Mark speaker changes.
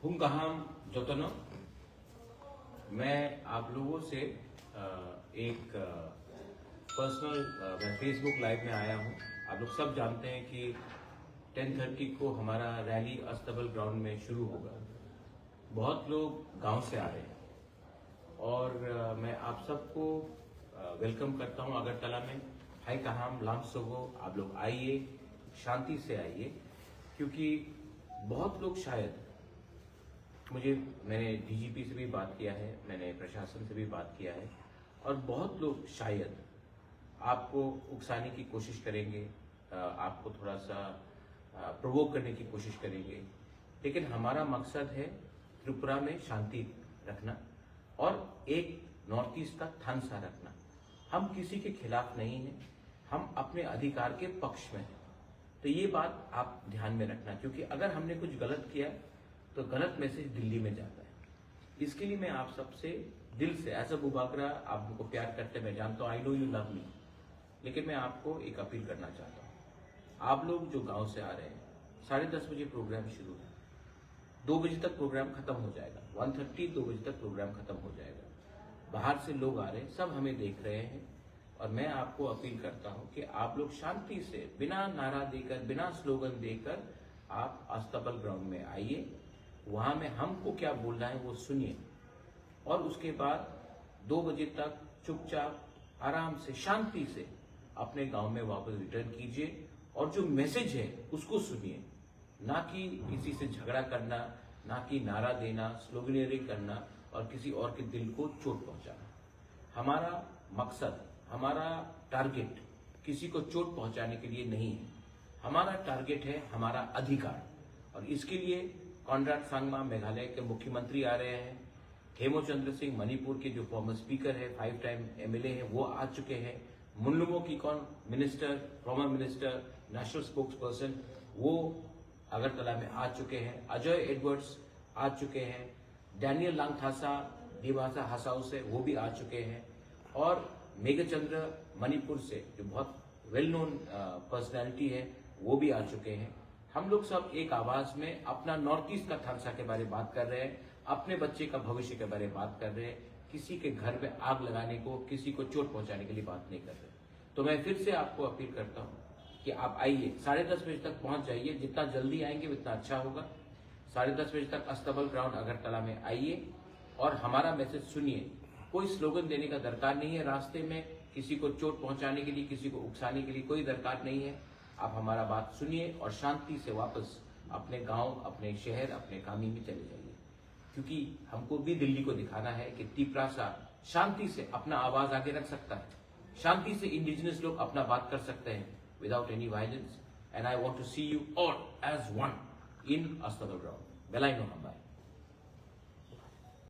Speaker 1: हुंकाहाम जोतनो। मैं आप लोगों से एक पर्सनल मैं फेसबुक लाइव में आया हूं। आप लोग सब जानते हैं कि 10:30 को हमारा रैली अस्तबल ग्राउंड में शुरू होगा। बहुत लोग गांव से आ रहे हैं और मैं आप सबको वेलकम करता हूं अगरतला में। हाय कहाम लाम सोगो, आप लोग आइए, शांति से आइए, क्योंकि बहुत लोग शायद मैंने डीजीपी से भी बात किया है, मैंने प्रशासन से भी बात किया है, और बहुत लोग शायद आपको उकसाने की कोशिश करेंगे, आपको थोड़ा सा प्रोवोक करने की कोशिश करेंगे। लेकिन हमारा मकसद है त्रिपुरा में शांति रखना और एक नॉर्थ ईस्ट का थन सा रखना। हम किसी के खिलाफ नहीं हैं, हम अपने अधिकार के पक्ष में हैं। तो ये बात आप ध्यान में रखना, क्योंकि अगर हमने कुछ गलत किया तो गलत मैसेज दिल्ली में जाता है। इसके लिए मैं आप सबसे दिल से एज अ बुबाकरा आप मुझको प्यार करते, मैं जानता हूँ, I know you love me, लेकिन मैं आपको एक अपील करना चाहता हूँ। आप लोग जो गांव से आ रहे हैं, 10:30 बजे प्रोग्राम शुरू है, 2 बजे तक प्रोग्राम खत्म हो जाएगा। 1:30 2 बजे तक प्रोग्राम खत्म हो जाएगा। बाहर से लोग आ रहे हैं, सब हमें देख रहे हैं, और मैं आपको अपील करता हूं कि आप लोग शांति से, बिना नारा देकर, बिना स्लोगन देकर आप अस्तबल ग्राउंड में आइए। वहां में हमको क्या बोलना है वो सुनिए, और उसके बाद 2 बजे तक चुपचाप आराम से शांति से अपने गांव में वापस रिटर्न कीजिए, और जो मैसेज है उसको सुनिए, ना कि किसी से झगड़ा करना, ना कि नारा देना, स्लोगनियरिंग करना और किसी और के दिल को चोट पहुंचाना। हमारा मकसद, हमारा टारगेट किसी को चोट पहुंचाने के लिए नहीं है। हमारा टारगेट है हमारा अधिकार, और इसके लिए कॉनराड सांगमा मेघालय के मुख्यमंत्री आ रहे हैं, हेमचंद्र सिंह मणिपुर के जो फॉर्मर स्पीकर है, 5 टाइम एमएलए है, वो आ चुके हैं। मुनलुंगो की minister, former minister, national spokes person, वो अगरतला में आ चुके हैं। अजय एडवर्ड्स आ चुके हैं। डैनियल लांगथासा दिवासा हसाऊ से वो भी आ चुके हैं, और मेघचंद्र मणिपुर से जो बहुत वेल नोन पर्सनैलिटी है वो भी आ चुके हैं। हम लोग सब एक आवाज में अपना नॉर्थ ईस्ट का थानसा के बारे में बात कर रहे हैं, अपने बच्चे का भविष्य के बारे में बात कर रहे हैं, किसी के घर में आग लगाने को, किसी को चोट पहुंचाने के लिए बात नहीं कर रहे। तो मैं फिर से आपको अपील करता हूं कि आप आइए, 10:30 बजे तक पहुंच जाइए। जितना जल्दी आएंगे उतना अच्छा होगा। 10:30 बजे तक अस्तबल ग्राउंड अगरतला में आइए और हमारा मैसेज सुनिए। कोई स्लोगन देने का दरकार नहीं है, रास्ते में किसी को चोट पहुंचाने के लिए, किसी को उकसाने के लिए कोई दरकार नहीं है। आप हमारा बात सुनिए और शांति से वापस अपने गांव, अपने शहर, अपने कामी में चले जाइए, क्योंकि हमको भी दिल्ली को दिखाना है कि त्रिपुरा शांति से अपना आवाज आगे रख सकता है। शांति से इंडिजिनस लोग अपना बात कर सकते हैं without any violence. And I want to see you all as one in अस्तबल ग्राउंड। बेलाइनो हम्बाई।